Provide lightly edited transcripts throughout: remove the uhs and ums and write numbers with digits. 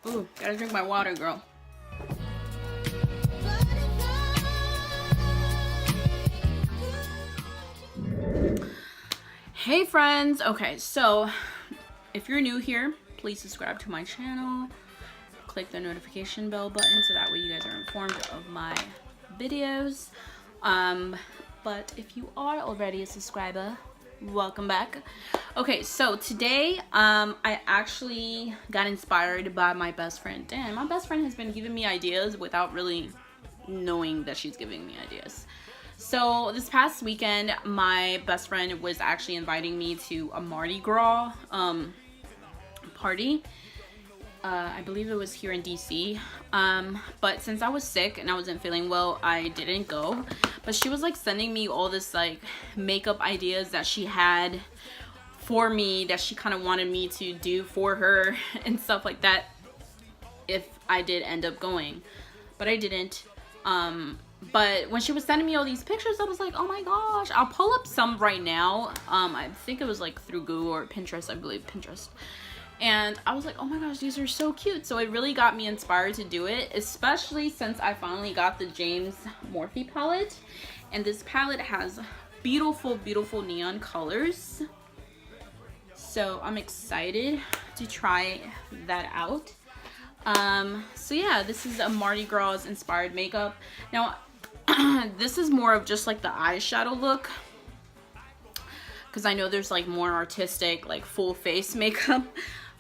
Ooh, gotta drink my water, girl. Hey friends. Okay, so if you're new here, please subscribe to my channel. Click the notification bell button so that way you guys are informed of my videos. But if you are already a subscriber, welcome back. Okay, so today I actually got inspired by my best friend. Damn, my best friend has been giving me ideas without really knowing that she's giving me ideas. So this past weekend, my best friend was actually inviting me to a Mardi Gras party. I believe it was here in DC. But since I was sick and I wasn't feeling well, I didn't go. But she was like sending me all this like makeup ideas that she had for me, that she kind of wanted me to do for her and stuff like that if I did end up going. But I didn't. But when she was sending me all these pictures, I was like, oh my gosh. I'll pull up some right now. I think it was like through Google or Pinterest, I believe Pinterest. And I was like, oh my gosh, these are so cute. So it really got me inspired to do it, especially since I finally got the James Morhphe palette. And this palette has beautiful, beautiful neon colors. So I'm excited to try that out. So yeah, this is a Mardi Gras inspired makeup. Now, this is more of just like the eyeshadow look, because I know there's like more artistic, like full face makeup.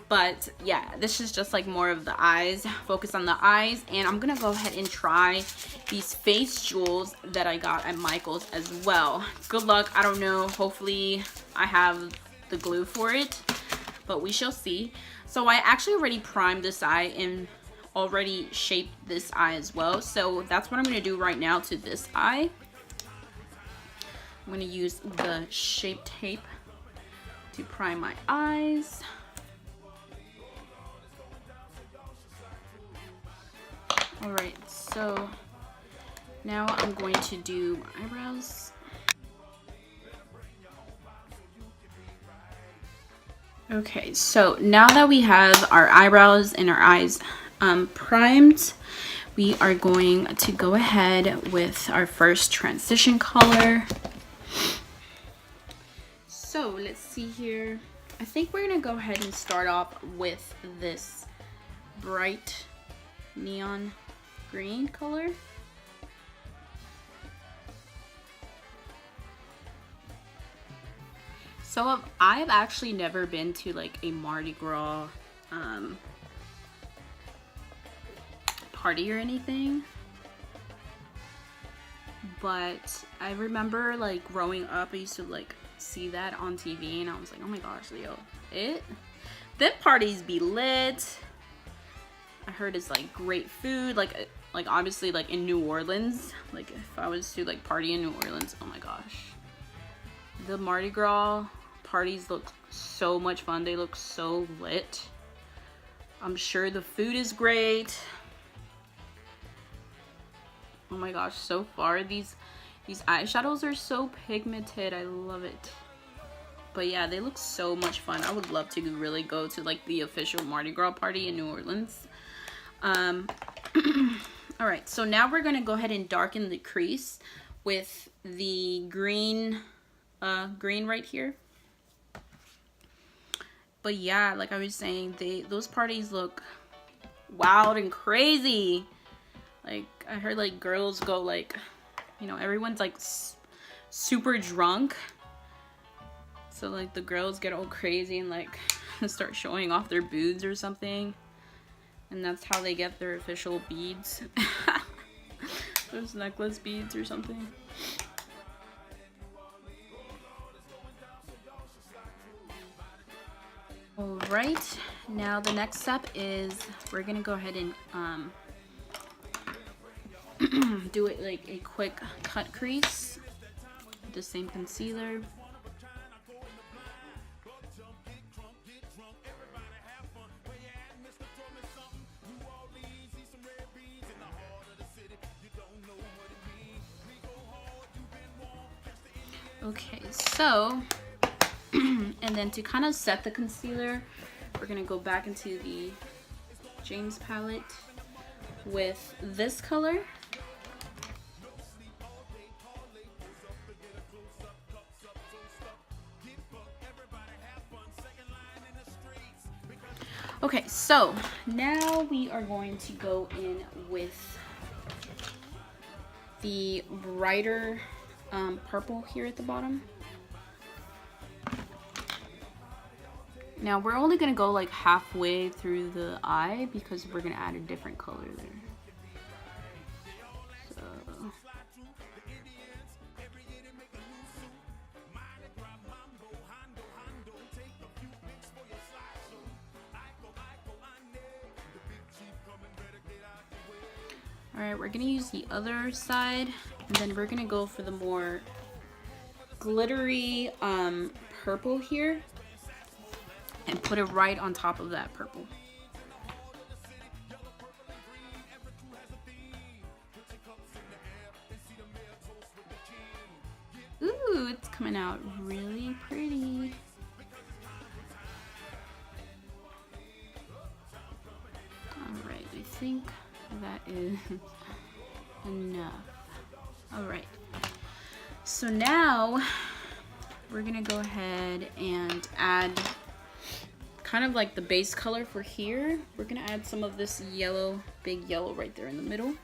But yeah, this is just like more of the eyes, focus on the eyes. And I'm gonna go ahead and try these face jewels that I got at Michael's as well. Good luck, I don't know, hopefully I have the glue for it, but we shall see. So I actually already primed this eye and already shaped this eye as well. So that's what I'm gonna do right now to this eye. I'm gonna use the Shape Tape to prime my eyes. Alright, so now I'm going to do my eyebrows. Okay, so now that we have our eyebrows and our eyes primed, we are going to go ahead with our first transition color. So let's see here. I think we're gonna go ahead and start off with this bright neon green color. So I've actually never been to like a Mardi Gras party or anything, but I remember like growing up I used to like see that on TV and I was like, oh my gosh, yo, them parties be lit. I heard it's like great food, like obviously like in New Orleans, like if I was to like party in New Orleans, oh my gosh, the Mardi Gras parties look so much fun. They look so lit. I'm sure the food is great. Oh my gosh, so far these eyeshadows are so pigmented. I love it. But yeah, they look so much fun. I would love to really go to like the official Mardi Gras party in New Orleans. All right, so now we're gonna go ahead and darken the crease with the green right here. But yeah, like I was saying, those parties look wild and crazy. Like I heard like girls go like, you know, everyone's like super drunk, so like the girls get all crazy and like start showing off their boobs or something, and that's how they get their official beads. Those necklace beads or something. Alright, now the next step is we're gonna go ahead and do it like a quick cut crease with the same concealer. Okay, so and then to kind of set the concealer, we're gonna go back into the James palette with this color. Okay, so now we are going to go in with the brighter purple here at the bottom. Now we're only going to go like halfway through the eye because we're going to add a different color there. So alright, we're going to use the other side, and then we're going to go for the more glittery purple here and put it right on top of that purple. Ooh, it's coming out really pretty. Alright, I think that is enough. Alright, so now we're gonna go ahead and add kind of like the base color for here. We're gonna add some of this yellow, big yellow right there in the middle.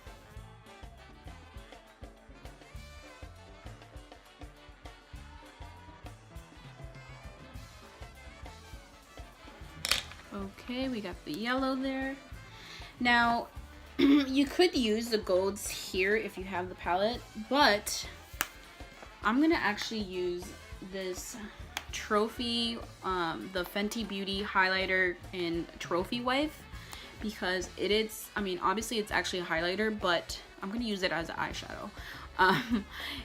Okay, we got the yellow there. Now, you could use the golds here if you have the palette, but I'm gonna actually use this Trophy, the Fenty Beauty highlighter in Trophy Wife, because it is, I mean, obviously it's actually a highlighter, but I'm gonna use it as an eyeshadow.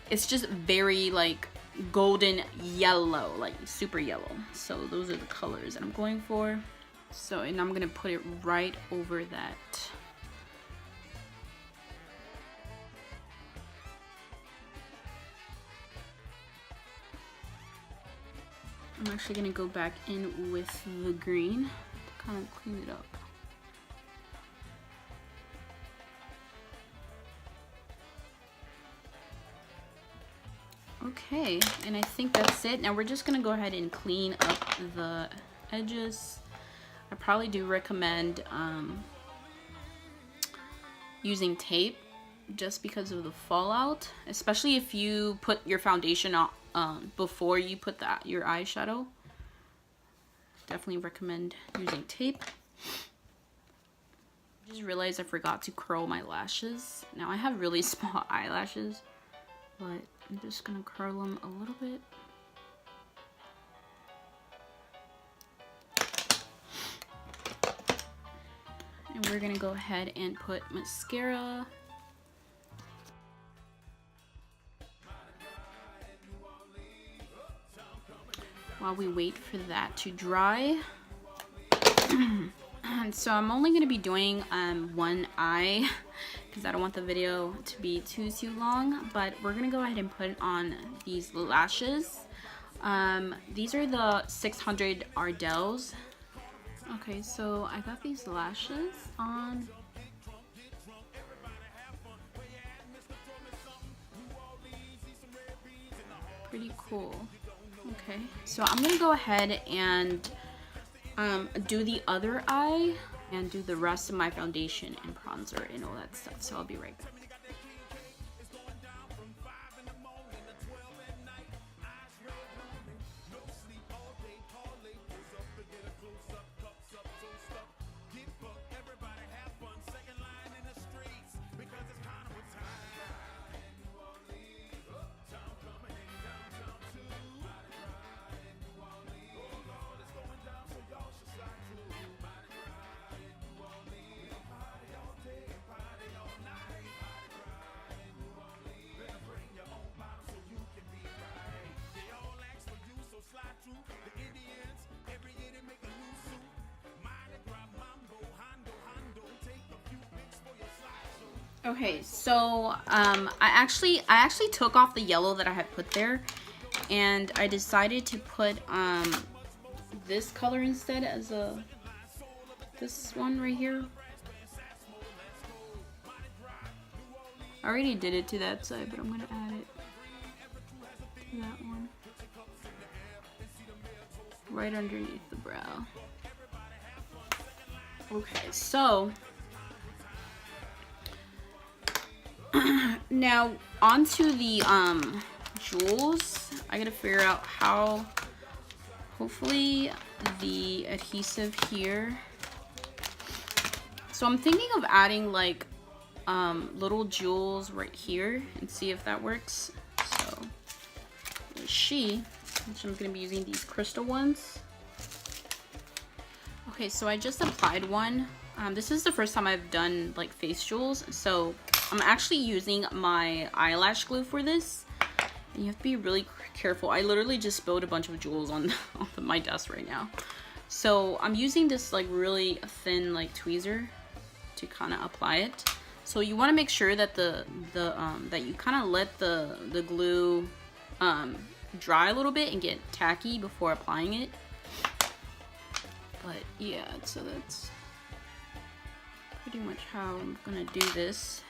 It's just very like golden yellow, like super yellow. So those are the colors that I'm going for. So, and I'm gonna put it right over that. I'm actually gonna go back in with the green to kind of clean it up. Okay, and I think that's it. Now we're just gonna go ahead and clean up the edges. I probably do recommend using tape just because of the fallout, especially if you put your foundation on before you put your eyeshadow. Definitely recommend using tape. I just realized I forgot to curl my lashes. Now I have really small eyelashes, but I'm just gonna curl them a little bit. And we're gonna go ahead and put mascara. While we wait for that to dry. So I'm only gonna be doing one eye because I don't want the video to be too long, but we're gonna go ahead and put on these lashes. These are the 600 Ardels. Okay, so I got these lashes on. Pretty cool. Okay, so I'm gonna go ahead and do the other eye and do the rest of my foundation and bronzer and all that stuff. So I'll be right back. Okay, so I actually took off the yellow that I had put there, and I decided to put this color instead as this one right here. I already did it to that side, but I'm gonna add it to that one. Right underneath the brow. Okay, so now onto the jewels. I gotta figure out how, hopefully the adhesive here. So I'm thinking of adding like little jewels right here and see if that works. So which I'm gonna be using these crystal ones. Okay, so I just applied one. This is the first time I've done like face jewels, so I'm actually using my eyelash glue for this. And you have to be really careful. I literally just spilled a bunch of jewels on my desk right now. So I'm using this like really thin like tweezer to kind of apply it. So you want to make sure that that you kind of let the glue dry a little bit and get tacky before applying it. But yeah, so that's pretty much how I'm gonna do this.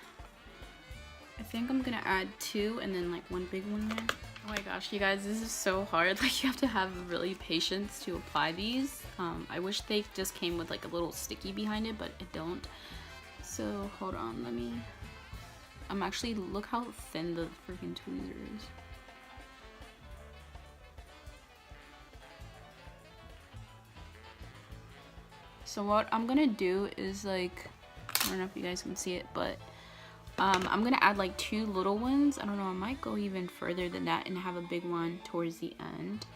I think I'm gonna add 2 and then like 1 big one there. Oh my gosh, you guys, this is so hard. Like, you have to have really patience to apply these. I wish they just came with like a little sticky behind it, but it don't. So hold on, I'm actually, look how thin the freaking tweezer is. So what I'm gonna do is like, I don't know if you guys can see it, but I'm gonna add like 2 little ones. I don't know, I might go even further than that and have a big one towards the end.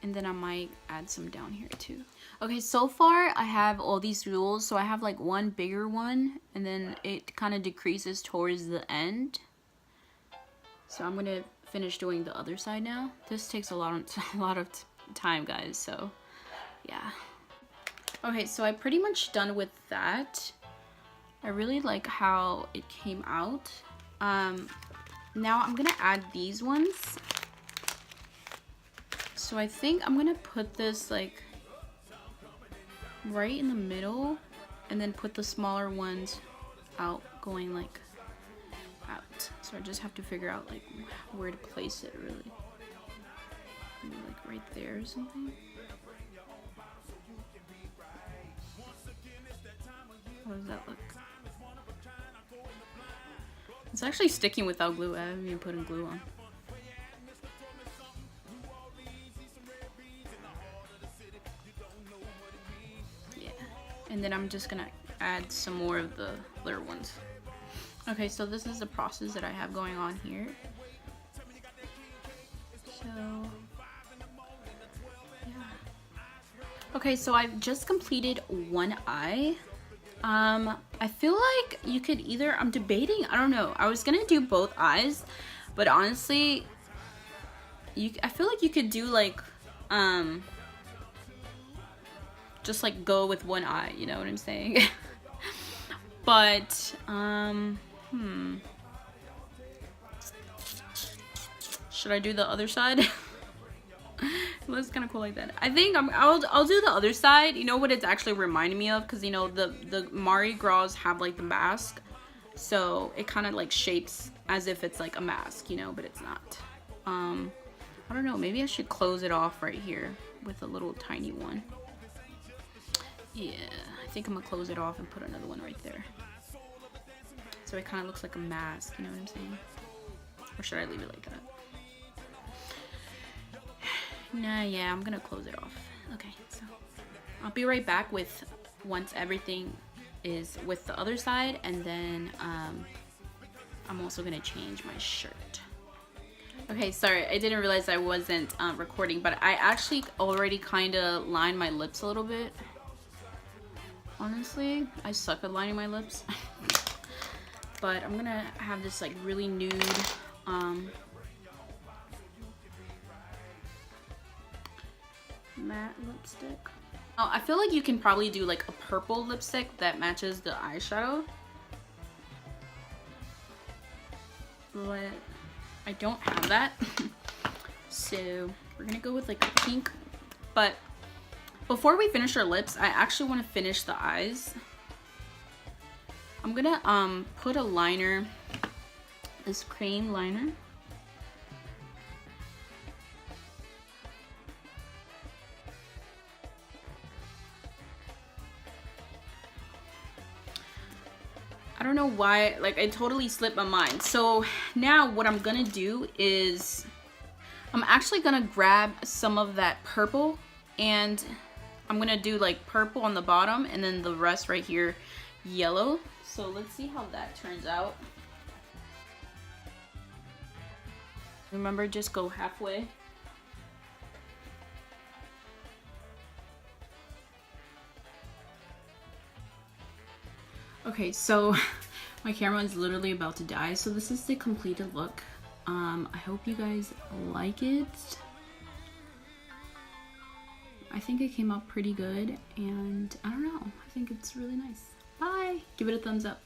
And then I might add some down here too. Okay, so far I have all these jewels. So I have like 1 bigger one and then it kind of decreases towards the end. So I'm gonna finish doing the other side now. This takes a lot of time, guys, so yeah. Okay, so I'm pretty much done with that. I really like how it came out. Now I'm gonna add these ones. So I think I'm gonna put this like right in the middle and then put the smaller ones out, going like out. So I just have to figure out like where to place it really. Maybe like right there or something. How does that look? It's actually sticking without glue. I haven't even put glue on. Yeah. And then I'm just gonna add some more of the little ones. Okay, so this is the process that I have going on here. So, yeah. Okay, so I've just completed one eye. I feel like you could either, I'm debating, I don't know. I was gonna do both eyes, but honestly, I feel like you could do like, just like go with one eye, you know what I'm saying? But, should I do the other side? It looks kind of cool like that. I think I'll do the other side. You know what it's actually reminding me of? Because you know the MARDI GRAS have like the mask, so it kind of like shapes as if it's like a mask, you know, but it's not. I don't know. Maybe I should close it off right here with a little tiny one. Yeah, I think I'm gonna close it off and put another one right there. So it kind of looks like a mask. You know what I'm saying? Or should I leave it like that? Nah, yeah, I'm gonna close it off. Okay, so I'll be right back with once everything is with the other side, and then I'm also gonna change my shirt. Okay, sorry, I didn't realize I wasn't recording, but I actually already kind of lined my lips a little bit. Honestly, I suck at lining my lips. But I'm gonna have this like really nude matte lipstick. Oh, I feel like you can probably do like a purple lipstick that matches the eyeshadow, but I don't have that. So we're gonna go with like a pink. But before we finish our lips, I actually want to finish the eyes. I'm gonna put a liner, this cream liner. I don't know why, like, I totally slipped my mind. So now what I'm gonna do is I'm actually gonna grab some of that purple, and I'm gonna do like purple on the bottom and then the rest right here yellow. So let's see how that turns out. Remember, just go halfway. Okay, so my camera is literally about to die. So this is the completed look. I hope you guys like it. I think it came out pretty good, and I don't know, I think it's really nice. Bye! Give it a thumbs up.